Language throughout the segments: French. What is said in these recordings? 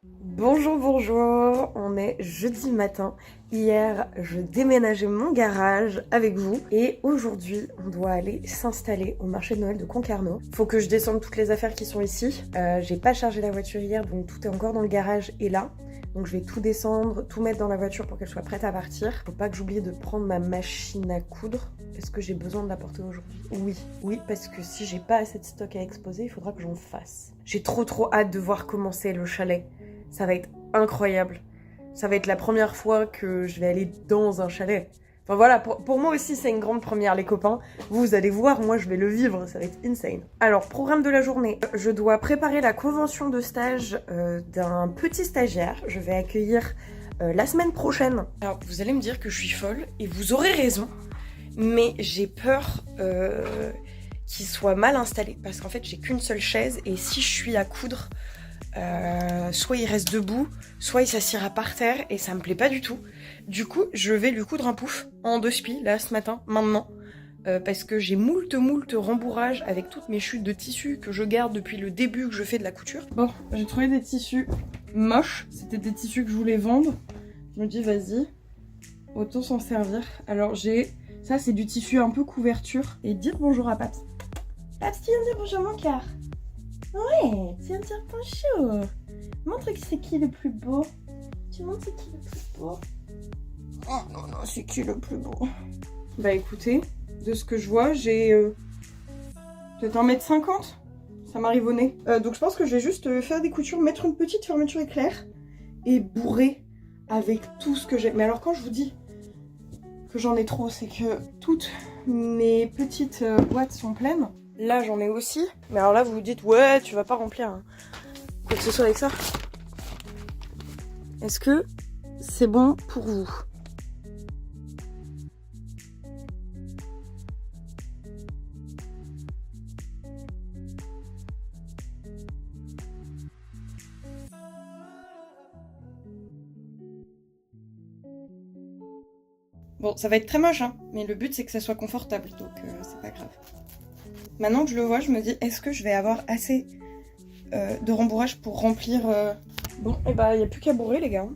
Bonjour, bonjour, on est jeudi matin. Hier, je déménageais mon garage avec vous et aujourd'hui, on doit aller s'installer au marché de Noël de Concarneau. Faut que je descende toutes les affaires qui sont ici. J'ai pas chargé la voiture hier, donc tout est encore dans le garage et là. Donc je vais tout descendre, tout mettre dans la voiture pour qu'elle soit prête à partir. Faut pas que j'oublie de prendre ma machine à coudre. Est-ce que j'ai besoin de la porter aujourd'hui? Oui, parce que si j'ai pas assez de stock à exposer, il faudra que j'en fasse. J'ai trop hâte de voir comment c'est le chalet. Ça va être incroyable. Ça va être la première fois que je vais aller dans un chalet. Enfin voilà, pour moi aussi c'est une grande première les copains. Vous allez voir, moi je vais le vivre, ça va être insane. Alors, programme de la journée. Je dois préparer la convention de stage d'un petit stagiaire. Je vais accueillir la semaine prochaine. Alors vous allez me dire que je suis folle et vous aurez raison. Mais j'ai peur qu'il soit mal installé. Parce qu'en fait j'ai qu'une seule chaise et si je suis à coudre... soit il reste debout, soit il s'assiera par terre et ça me plaît pas du tout. Du coup, je vais lui coudre un pouf en 2 spies, là, ce matin, maintenant. Parce que j'ai moult rembourrages avec toutes mes chutes de tissu que je garde depuis le début que je fais de la couture. Bon, j'ai trouvé des tissus moches. C'était des tissus que je voulais vendre. Je me dis, vas-y, autant s'en servir. Alors j'ai... Ça, c'est du tissu un peu couverture. Et dire bonjour à Paps. Paps, tu viens dire bonjour mon cœur. Ouais, tu viens de dire bonjour. Montre que c'est qui le plus beau. Tu montres c'est qui le plus beau. Oh non, c'est qui le plus beau. Bah écoutez, de ce que je vois, j'ai peut-être 1m50. Ça m'arrive au nez. Donc je pense que je vais juste faire des coutures, mettre une petite fermeture éclair et bourrer avec tout ce que j'ai. Mais alors quand je vous dis que j'en ai trop, c'est que toutes mes petites boîtes sont pleines. Là, j'en ai aussi. Mais alors là, vous vous dites, ouais, tu vas pas remplir quoi que ce soit avec ça. Est-ce que c'est bon pour vous? Bon, ça va être très moche, hein, mais le but, c'est que ça soit confortable, donc c'est pas grave. Maintenant que je le vois, je me dis, est-ce que je vais avoir assez de rembourrage pour remplir... Bon, et bah, il n'y a plus qu'à bourrer, les gars.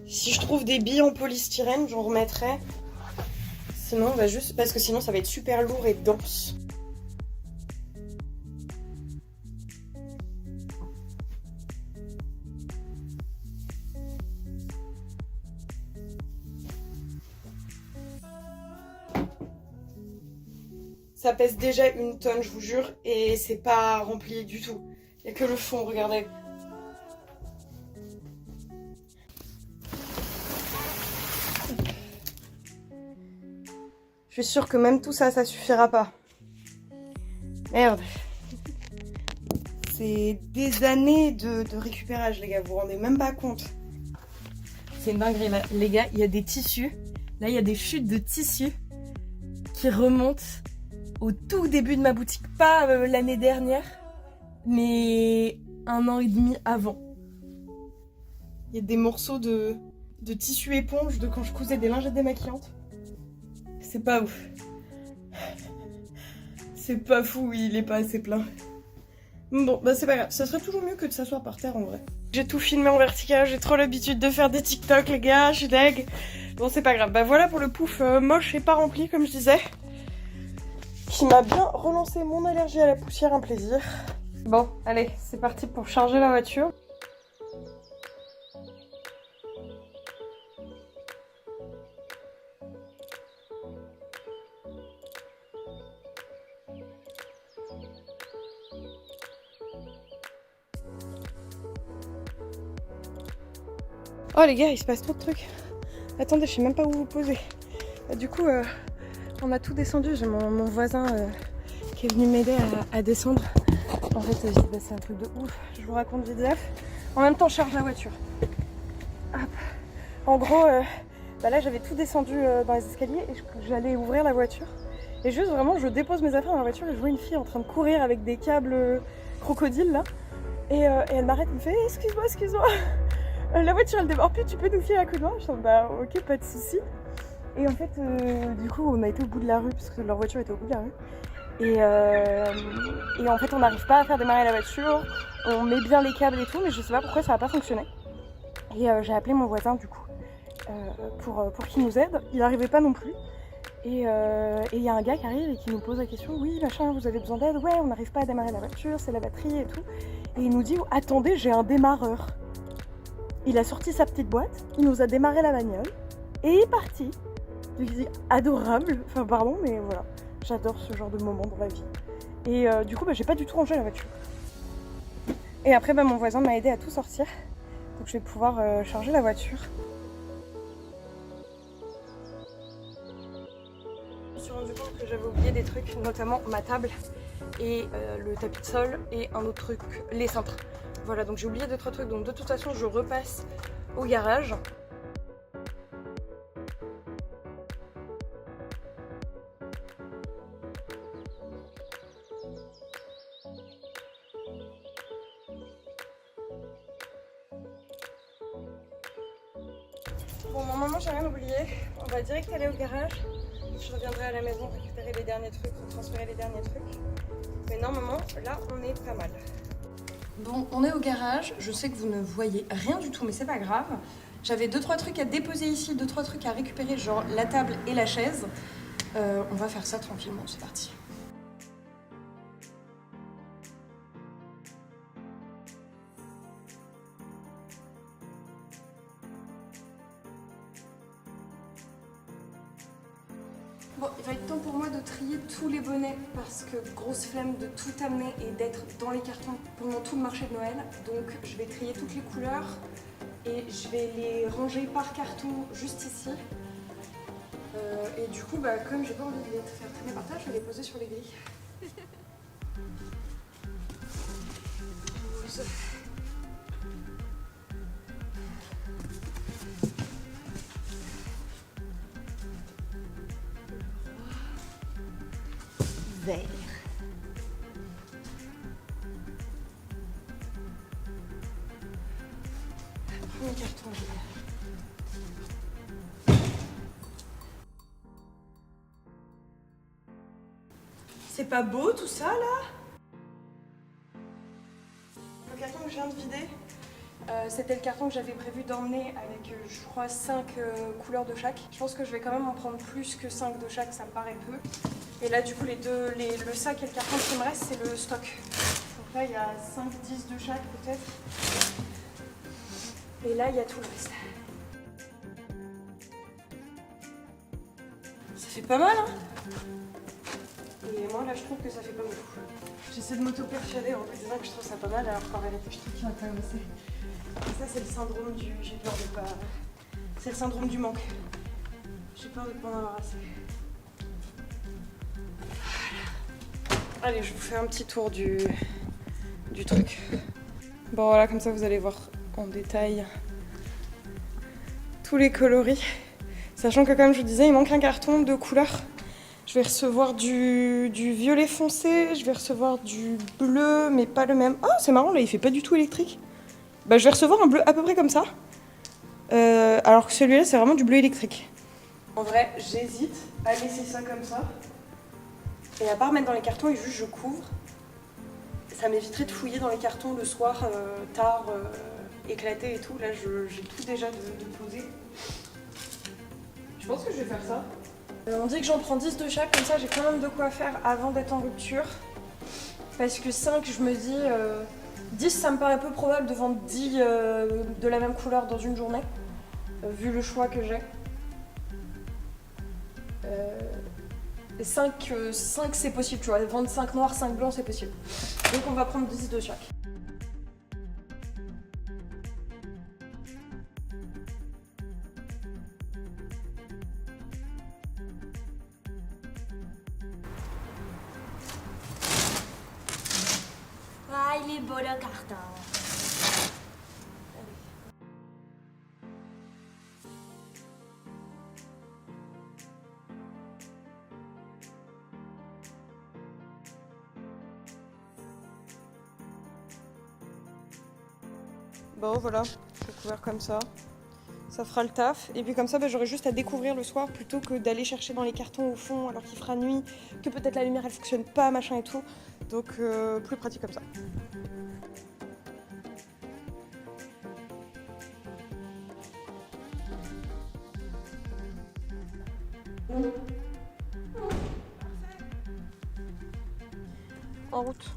Si je trouve des billes en polystyrène, j'en remettrai. Sinon, bah juste... Parce que sinon, ça va être super lourd et dense. Ça pèse déjà 1 tonne, je vous jure, et c'est pas rempli du tout. Il n'y a que le fond, regardez. Je suis sûre que même tout ça, ça suffira pas. Merde. C'est des années de récupérage, les gars, vous vous rendez même pas compte. C'est une dinguerie, là. Les gars, il y a des tissus. Là, il y a des chutes de tissus qui remontent au tout début de ma boutique, pas l'année dernière, mais 1 an et demi avant. Il y a des morceaux de tissu éponge de quand je cousais des lingettes démaquillantes. C'est pas ouf. C'est pas fou, il est pas assez plein. Bon, bah c'est pas grave, ça serait toujours mieux que de s'asseoir par terre en vrai. J'ai tout filmé en vertical, j'ai trop l'habitude de faire des TikTok les gars, je suis deg. Bon c'est pas grave, bah voilà pour le pouf moche et pas rempli comme je disais. Qui m'a bien relancé mon allergie à la poussière, un plaisir. Bon, allez, c'est parti pour charger la voiture. Oh les gars, il se passe trop de trucs. Attendez, je sais même pas où vous poser. Bah, du coup, on a tout descendu. J'ai mon voisin qui est venu m'aider à descendre. En fait, j'ai dit, bah, c'est un truc de ouf. Je vous raconte vite fait. En même temps, je charge la voiture. Hop. En gros, bah là, j'avais tout descendu dans les escaliers et j'allais ouvrir la voiture. Et juste, vraiment, je dépose mes affaires dans la voiture et je vois une fille en train de courir avec des câbles crocodiles, là. Et elle m'arrête, elle me fait « Excuse-moi, la voiture, elle démarre plus, tu peux nous filer un coup de main ?» Je dis « Bah, ok, pas de souci. » Et en fait, du coup, on a été au bout de la rue, parce que leur voiture était au bout de la rue. Et en fait on n'arrive pas à faire démarrer la voiture, on met bien les câbles et tout, mais je sais pas pourquoi ça va pas fonctionner. Et j'ai appelé mon voisin du coup pour qu'il nous aide, il n'arrivait pas non plus. Et il y a un gars qui arrive et qui nous pose la question, oui machin, vous avez besoin d'aide? Ouais, on n'arrive pas à démarrer la voiture, c'est la batterie et tout. Et il nous dit, attendez, j'ai un démarreur. Il a sorti sa petite boîte, il nous a démarré la bagnole et il est parti. Donc, il dit, adorable, enfin pardon, mais voilà, j'adore ce genre de moment dans la vie. Et du coup, j'ai pas du tout rangé la voiture. Et après, mon voisin m'a aidé à tout sortir, donc je vais pouvoir charger la voiture. Je me suis rendu compte que j'avais oublié des trucs, notamment ma table et le tapis de sol et un autre truc, les cintres. Voilà, donc j'ai oublié d'autres trucs, donc de toute façon je repasse au garage. Bon, normalement j'ai rien oublié, on va direct aller au garage. Je reviendrai à la maison récupérer les derniers trucs, transférer les derniers trucs. Mais normalement, là on est pas mal. Bon, on est au garage, je sais que vous ne voyez rien du tout, mais c'est pas grave. J'avais 2-3 trucs à déposer ici, 2-3 trucs à récupérer, genre la table et la chaise. On va faire ça tranquillement, c'est parti. Bon, il va être temps pour moi de trier tous les bonnets parce que grosse flemme de tout amener et d'être dans les cartons pendant tout le marché de Noël. Donc je vais trier toutes les couleurs et je vais les ranger par carton juste ici. Et du coup, comme j'ai pas envie de les faire traîner par terre, je vais les poser sur les grilles. Vert. Premier carton. C'est pas beau tout ça là? Le carton que je viens de vider, c'était le carton que j'avais prévu d'emmener avec je crois 5 couleurs de chaque. Je pense que je vais quand même en prendre plus que 5 de chaque, ça me paraît peu. Et là du coup le sac et le carton qui me reste c'est le stock. Donc là il y a 5-10 de chaque peut-être. Et là il y a tout le reste. Ça fait pas mal hein? Et moi là je trouve que ça fait pas beaucoup. J'essaie de m'auto-persuader en me disant que je trouve ça pas mal alors qu'en réalité je trouve qu'il y en a quand même assez. Et ça c'est le syndrome du... j'ai peur de pas... C'est le syndrome du manque. J'ai peur de pas en avoir assez. Allez, je vous fais un petit tour du truc. Bon voilà, comme ça vous allez voir en détail tous les coloris. Sachant que comme je vous disais, il manque un carton de couleur. Je vais recevoir du violet foncé, je vais recevoir du bleu, mais pas le même. Oh, c'est marrant, là il fait pas du tout électrique. Je vais recevoir un bleu à peu près comme ça. Alors que celui-là c'est vraiment du bleu électrique. En vrai, j'hésite à laisser ça comme ça. Et à part mettre dans les cartons et juste je couvre, ça m'éviterait de fouiller dans les cartons le soir, tard, éclaté et tout. Là, j'ai tout déjà de poser. Je pense que je vais faire ça. On dit que j'en prends 10 de chaque, comme ça j'ai quand même de quoi faire avant d'être en rupture. Parce que 5, je me dis, 10 ça me paraît peu probable de vendre 10 de la même couleur dans une journée, vu le choix que j'ai. 5 c'est possible, tu vois, vendre 5 noirs, 5 blancs c'est possible. Donc on va prendre 10 de chaque. Ah, il est beau le carton. Bon voilà, c'est couvert comme ça. Ça fera le taf. Et puis comme ça, j'aurai juste à découvrir le soir plutôt que d'aller chercher dans les cartons au fond alors qu'il fera nuit, que peut-être la lumière elle fonctionne pas, machin et tout. Donc plus pratique comme ça. En route.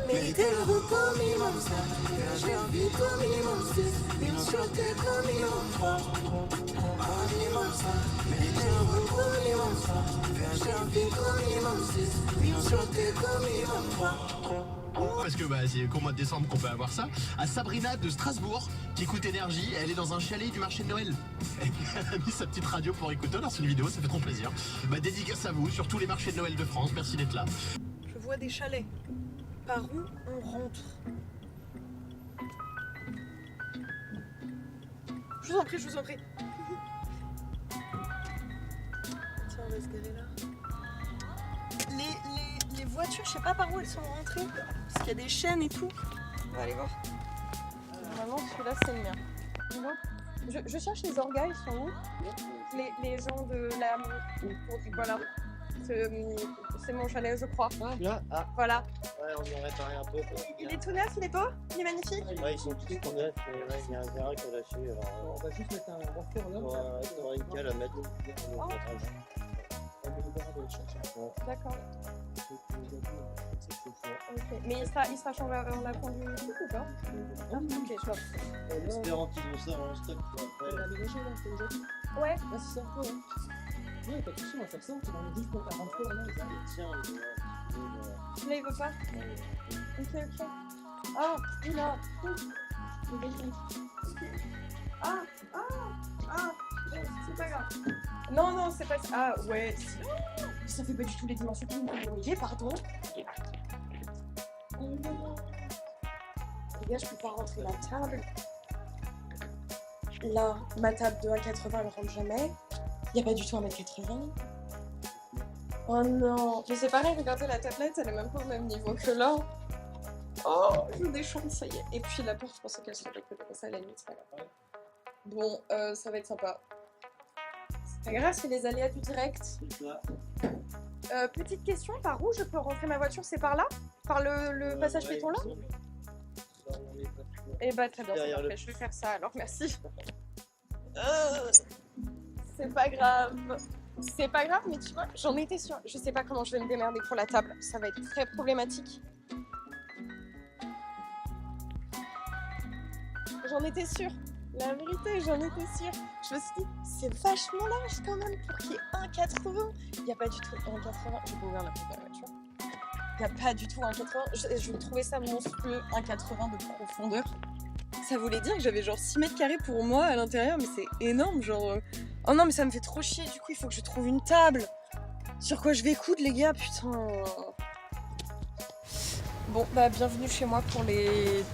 Méritez le repos minimum, ça. J'ai envie comme minimum 6. Une chaude comme minimum 3. Un minimum ça. Méritez le repos minimum, ça. J'ai envie comme minimum 6. Une chaude comme minimum 3. Parce que c'est qu'au mois de décembre qu'on peut avoir ça. À Sabrina de Strasbourg, qui écoute Énergie, elle est dans un chalet du marché de Noël. Elle a mis sa petite radio pour écouter, alors c'est une vidéo, ça fait trop plaisir. Dédicace à vous sur tous les marchés de Noël de France, merci d'être là. Je vois des chalets. Par où on rentre? Je vous en prie, je vous en prie. Tiens, on va se garer là. Les voitures, je sais pas par où elles sont rentrées. Parce qu'il y a des chaînes et tout. On va aller voir. Normalement, celui-là, c'est le mien. Je cherche les orgas, ils sont où? Les gens de la... Voilà. C'est mon chalet, je crois. Là, Voilà. ouais, on y a réparé un peu. Il est tout neuf, il est beau? Il est magnifique? Ouais, ils sont tous tout neufs, mais ouais, il y a un verre qui a lâché. Alors, On va juste mettre un rafteur là. on aura une cale à mettre. D'accord. Ok. Mais il sera changé avant la fin du truc ou pas? Ok, je vois. Espérant qu'ils ont ça en stock pour On après. a aménagé là, c'est déjà dit. Ouais. Ah, c'est ça, ouais. Ouais, pas de soucis, on va faire ça. On va juste pour faire rentrer là. Tiens, Là, il veut pas? Ok. Ah, il a. C'est pas grave. Non, c'est pas ça. Ah, ouais. Ça fait pas du tout les dimensions que vous voyez, pardon. Les gars, je peux pas rentrer la table. Là, ma table de 1,80 elle rentre jamais. Y a pas du tout 1m80. Oh non. Mais c'est pareil, regardez la tablette, elle est même pas au même niveau que là. Oh, je déchante, ça y est. Et puis la porte, je pensais qu'elle serait comme ça à la limite, c'est pas grave. Bon, ça va être sympa. C'est pas grave, c'est les aléas du direct. Petite question, par où je peux rentrer ma voiture? C'est par là? Par le passage piéton là? Eh bah très bien, c'est parfait, je vais faire ça alors, merci. C'est pas grave. C'est pas grave, mais tu vois, j'en étais sûre. Je sais pas comment je vais me démerder pour la table. Ça va être très problématique. J'en étais sûre. La vérité, j'en étais sûre. Je me suis dit, c'est vachement large quand même pour qu'il y ait 1,80. Il n'y a pas du tout 1,80. J'ai pas ouvert la porte de la voiture. Il n'y a pas du tout 1,80. Je trouvais ça monstrueux, 1,80 de profondeur. Ça voulait dire que j'avais genre 6 mètres carrés pour moi à l'intérieur, mais c'est énorme, genre... Oh non, mais ça me fait trop chier, du coup, il faut que je trouve une table. Sur quoi je vais coudre, les gars, putain. Bon, bah, bienvenue chez moi pour les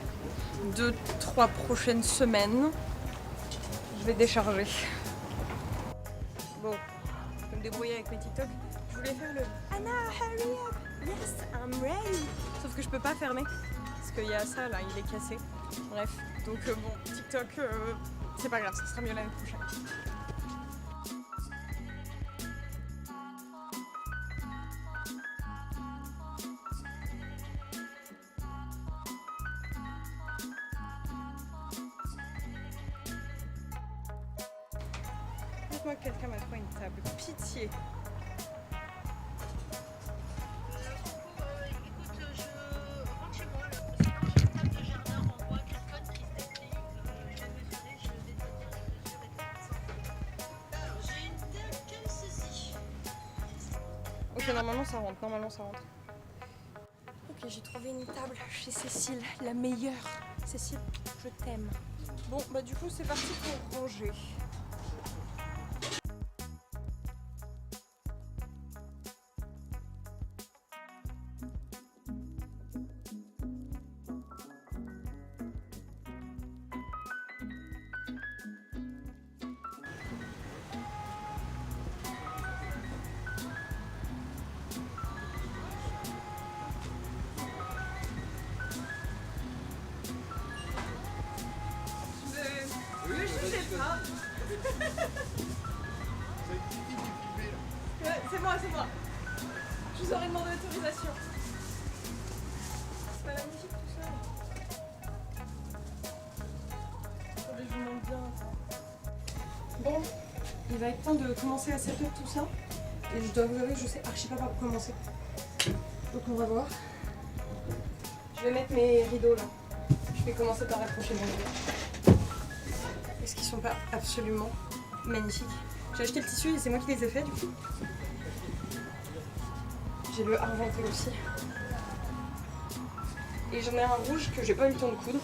2-3 prochaines semaines. Je vais décharger. Bon, je vais me débrouiller avec mes TikTok. Je voulais faire le Anna, hurry up! Yes, I'm ready! Sauf que je peux pas fermer. Parce qu'il y a ça là, il est cassé. Bref, donc bon, TikTok, c'est pas grave, ça sera mieux l'année prochaine. Dites-moi que quelqu'un m'a trouvé une table. Pitié! Ok, normalement ça rentre. Ok, j'ai trouvé une table chez Cécile, la meilleure. Cécile, je t'aime. Bon, bah du coup c'est parti pour ranger. c'est moi. Je vous aurais demandé l'autorisation. C'est pas magnifique tout ça. Attendez, je vous montre bien. Bon, il va être temps de commencer à setup tout ça. Et je dois vous avouer que je sais archi pas par où commencer. Donc on va voir. Je vais mettre mes rideaux là. Je vais commencer par accrocher mon rideau. Est-ce qu'ils sont pas absolument magnifiques? J'ai acheté le tissu et c'est moi qui les ai faits du coup. J'ai le argenté aussi. Et j'en ai un rouge que j'ai pas eu le temps de coudre.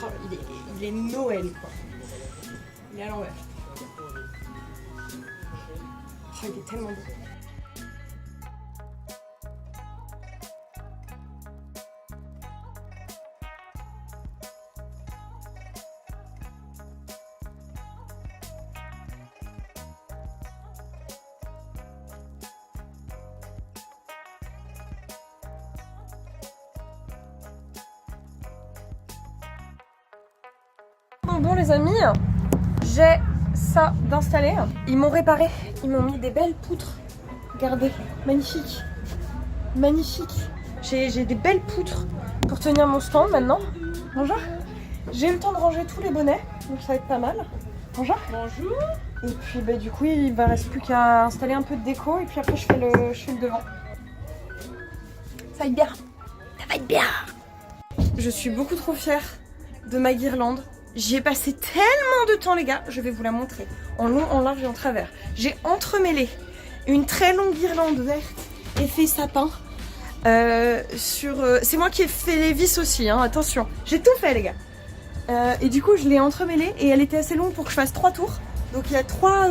Oh, il est Noël quoi. Il est à l'envers. Oh, il est tellement beau. Bon les amis, j'ai ça d'installer. Ils m'ont réparé, ils m'ont mis des belles poutres. Regardez, magnifique. Magnifique. J'ai des belles poutres pour tenir mon stand maintenant. Bonjour. J'ai eu le temps de ranger tous les bonnets, donc ça va être pas mal. Bonjour. Bonjour. Et puis bah, du coup il va reste plus qu'à installer un peu de déco et puis après je fais le devant. Ça va être bien. Ça va être bien. Je suis beaucoup trop fière de ma guirlande. J'y ai passé tellement de temps les gars, je vais vous la montrer. En long, en large et en travers. J'ai entremêlé une très longue guirlande verte effet sapin. C'est moi qui ai fait les vis aussi, hein, attention. J'ai tout fait les gars. Et du coup je l'ai entremêlée et elle était assez longue pour que je fasse 3 tours. Donc il y a 3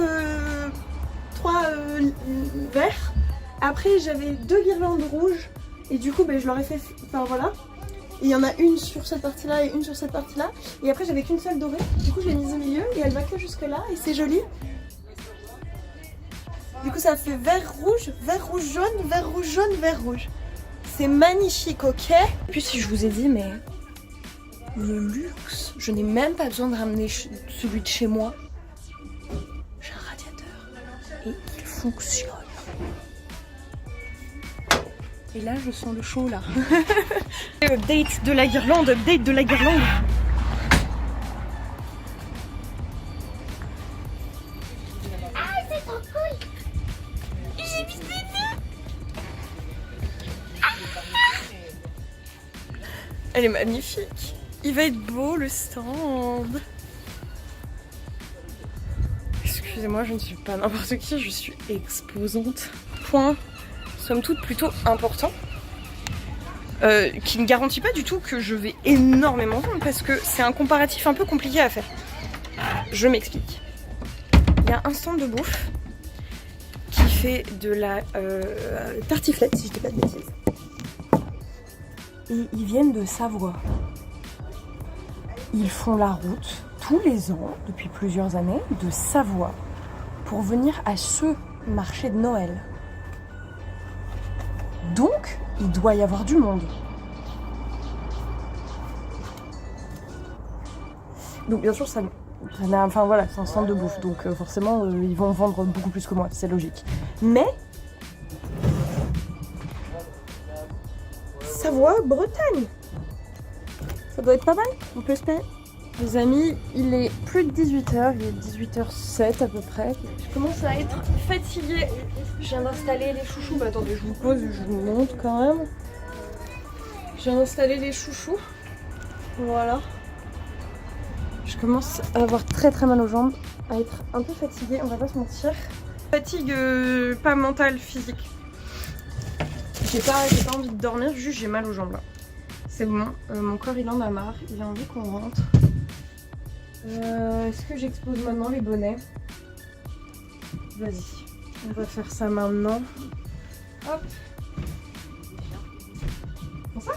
verts. Après j'avais 2 guirlandes rouges. Et du coup ben, je leur ai fait, enfin voilà. Il y en a une sur cette partie là et une sur cette partie là. Et après j'avais qu'une seule dorée. Du coup je l'ai mise au milieu et elle va que jusque là et c'est joli. Du coup ça fait vert rouge jaune, vert rouge jaune, vert rouge. C'est magnifique, ok? Et puis si je vous ai dit mais le luxe, je n'ai même pas besoin de ramener celui de chez moi. J'ai un radiateur et il fonctionne. Et là, je sens le chaud là. Update de la guirlande, update de la guirlande. Ah, c'est trop cool. J'ai mis des nœuds. Elle est magnifique. Il va être beau le stand. Excusez-moi, je ne suis pas n'importe qui, je suis exposante. Point. Somme toute plutôt important, qui ne garantit pas du tout que je vais énormément vendre parce que c'est un comparatif un peu compliqué à faire. Je m'explique. Il y a un stand de bouffe qui fait de la tartiflette, si je dis pas de bêtises. Et ils viennent de Savoie. Ils font la route tous les ans, depuis plusieurs années, de Savoie pour venir à ce marché de Noël. Donc, il doit y avoir du monde. Donc bien sûr, enfin voilà, c'est un stand de bouffe, donc forcément, ils vont vendre beaucoup plus que moi, c'est logique. Mais, Savoie, Bretagne, ça doit être pas mal, on peut espérer. Les amis, il est plus de 18h, il est 18h07 à peu près. Je commence à être fatiguée. Je viens d'installer les chouchous. Bah attendez, je vous pose, je vous montre quand même. Je viens d'installer les chouchous. Voilà. Je commence à avoir très très mal aux jambes, à être un peu fatiguée, on va pas se mentir. Fatigue pas mentale, physique. J'ai pas envie de dormir, juste j'ai mal aux jambes là. C'est bon, mon corps il en a marre, il a envie qu'on rentre. Est-ce que j'expose maintenant les bonnets? Vas-y, on va faire ça maintenant. Hop. Comme ça?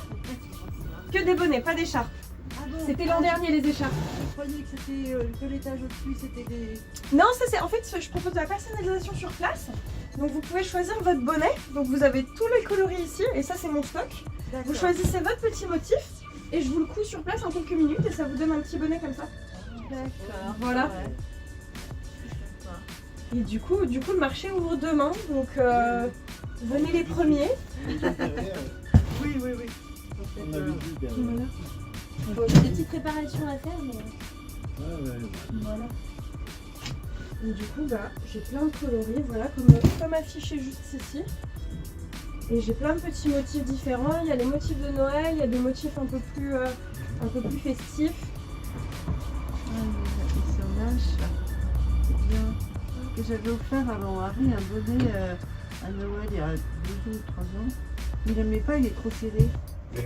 Que des bonnets, pas d'écharpes. Ah bon, C'était l'an dernier les écharpes. je croyais que c'était que l'étage au-dessus, c'était des... Non, ça c'est en fait, je propose de la personnalisation sur place. Donc vous pouvez choisir votre bonnet. Donc vous avez tous les coloris ici et ça c'est mon stock. Vous choisissez votre petit motif et je vous le couds sur place en quelques minutes et ça vous donne un petit bonnet comme ça. D'accord. Voilà. Ouais. Et du coup, le marché ouvre demain, donc venez les premiers. Oui. On a vu bien. Voilà. Bon, j'ai des petites préparations à faire, mais. Voilà. Et du coup, bah, j'ai plein de coloris, voilà, comme affiché juste ici. Et j'ai plein de petits motifs différents. Il y a les motifs de Noël, il y a des motifs un peu plus festifs. C'est bien. Que j'avais offert à mon mari un bonnet à Noël il y a 2 ou 3 ans. Il n'aimait pas, il est trop serré. Du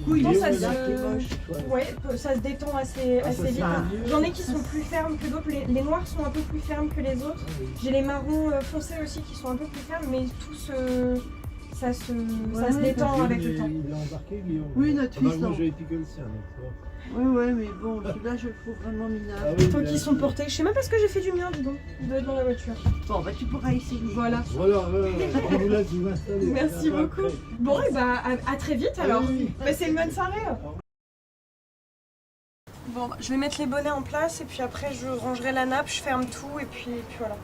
coup, il Non, est ça ouvert, se- qui est moche. Ouais, ça se détend assez vite. ça. J'en ai qui sont plus fermes que d'autres. Les noirs sont un peu plus fermes que les autres. J'ai les marrons foncés aussi qui sont un peu plus fermes, mais ça se détend avec le temps. Il a embarqué, Guillaume. Oui, notre Ah bah, fils, moi non. j'avais piqué le sien, donc ça va. Ouais, mais bon, celui-là, je le trouve vraiment minable. Ah oui, Tant il a- qu'ils sont portés. Je sais même pas ce que j'ai fait du mien, dis donc. Il doit être dans la voiture. Bon, bah tu pourras essayer. Voilà. Voilà, on vous laisse vous installer. Merci Ça va beaucoup. après. Bon, et bah à très vite alors. Ah oui. Passez une bonne soirée. Bon, je vais mettre les bonnets en place et puis après je rangerai la nappe, je ferme tout et puis voilà.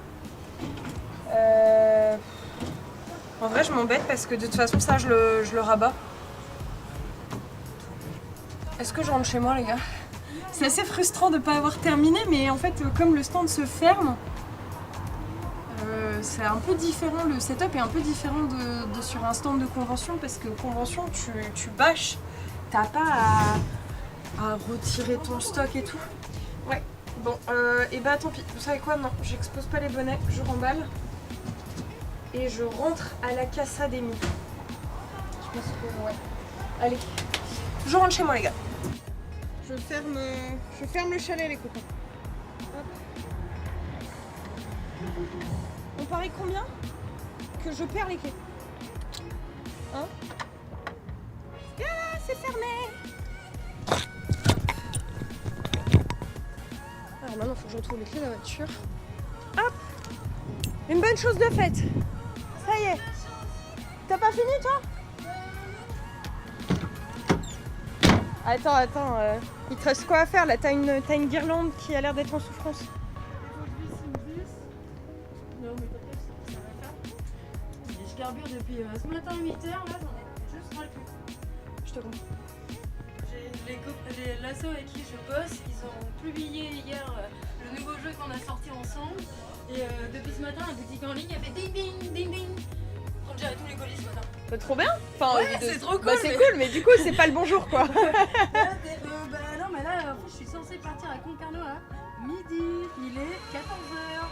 En vrai, je m'embête parce que de toute façon, ça, je le rabats. Est-ce que je rentre chez moi, les gars? C'est assez frustrant de ne pas avoir terminé, mais en fait, comme le stand se ferme, c'est un peu différent, le setup est un peu différent de sur un stand de convention parce que convention, tu bâches, t'as pas à retirer ton stock et tout. Ouais, bon, et bah tant pis, vous savez quoi, non, j'expose pas les bonnets, je remballe et je rentre à la Casa des Mille. Je pense que, ouais. Allez, je rentre chez moi, les gars. Je ferme le chalet, les copains. Hop. On parie combien que je perds les clés? Hein? Ah, c'est fermé! Alors maintenant, il faut que je retrouve les clés de la voiture. Hop! Une bonne chose de faite! Ça y est! T'as pas fini, toi? Attends, il te reste quoi à faire là? T'as une guirlande qui a l'air d'être en souffrance. Je carbure depuis ce matin à 8h, là j'en ai juste ras le cul. Je te comprends. J'ai l'asso avec qui je bosse, ils ont publié hier le nouveau jeu qu'on a sorti ensemble. Et depuis ce matin, la boutique en ligne a fait ding ding ding ding. On dirait tous les colis ce matin. C'est trop bien. Enfin, Ouais, c'est trop cool, Bah, c'est mais- cool, mais du coup, c'est pas le bonjour quoi. Bah non, mais là, en fait, je suis censée partir à Concarneau à midi. Il est 14h.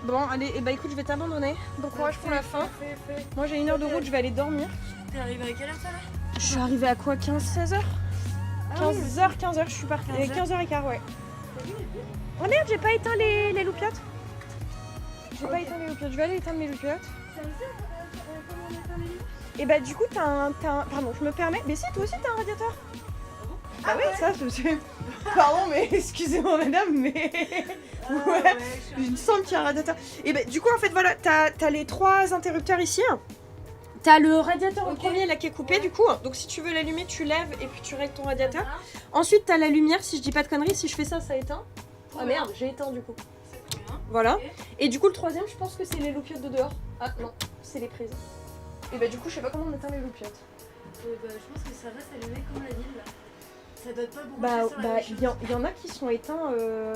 Bon, allez, et bah écoute, je vais t'abandonner. Bon courage pour la fin. Fais. Moi, j'ai 1 heure de route, je vais aller dormir. T'es arrivé à quelle heure ça là? Je suis arrivée à quoi? 15-16h? 15h, je suis partie. 15 heures. 15h15, ouais. Oh merde, j'ai pas éteint les loupiottes. J'ai pas éteint les loupiottes, je vais aller éteindre mes loupiottes. Ça veut dire comment on éteint les lumières? Et bah du coup, t'as un... Pardon, je me permets. Mais si, toi aussi, t'as un radiateur. Ah ouais, ça, c'est... Pardon, mais excusez-moi madame, mais... ouais, il me semble qu'il y a un radiateur. Et bah du coup, en fait, voilà, t'as les 3 interrupteurs ici. T'as le radiateur en premier là qui est coupé du coup, donc si tu veux l'allumer tu lèves et puis tu règles ton radiateur. Ensuite t'as la lumière, si je dis pas de conneries, si je fais ça ça éteint. Ah merde, j'ai éteint du coup. C'est très bien. Voilà. Ok. Et du coup le troisième je pense que c'est les loupiottes de dehors. Ah non, c'est les prises. Et bah du coup je sais pas comment on éteint les loupiottes. Bah, je pense que ça reste allumé comme la ville là. Ça doit pas beaucoup Bah sur la même chose. il y en a qui sont éteints,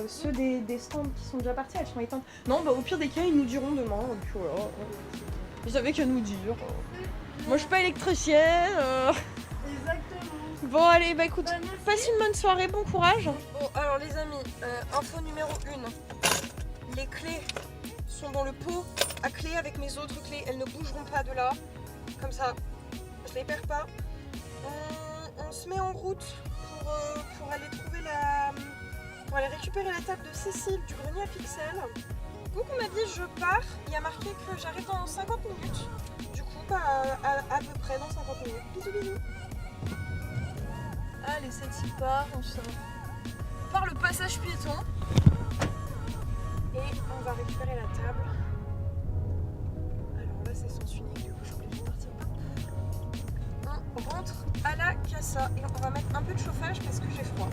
ceux des stands qui sont déjà partis, elles sont éteintes. Non bah au pire des cas ils nous diront demain, puis voilà. Vous avez qu'à nous dire. Moi je suis pas électricienne. Exactement. Bon allez, bah écoute, Bah, merci. passe une bonne soirée, bon courage. Bon alors les amis, info numéro 1. Les clés sont dans le pot à clé avec mes autres clés, elles ne bougeront pas de là. Comme ça, je les perds pas. On se met en route pour aller trouver pour aller récupérer la table de Cécile du grenier à pixels. Donc on m'a dit je pars, il y a marqué que j'arrive dans 50 minutes. Du coup bah à peu près dans 50 minutes. Bisous bisous. Allez, celle-ci part, on sort par le passage piéton. Et on va récupérer la table. Alors là c'est sens unique, du coup je suis obligée de partir. On rentre à la casa et on va mettre un peu de chauffage parce que j'ai froid.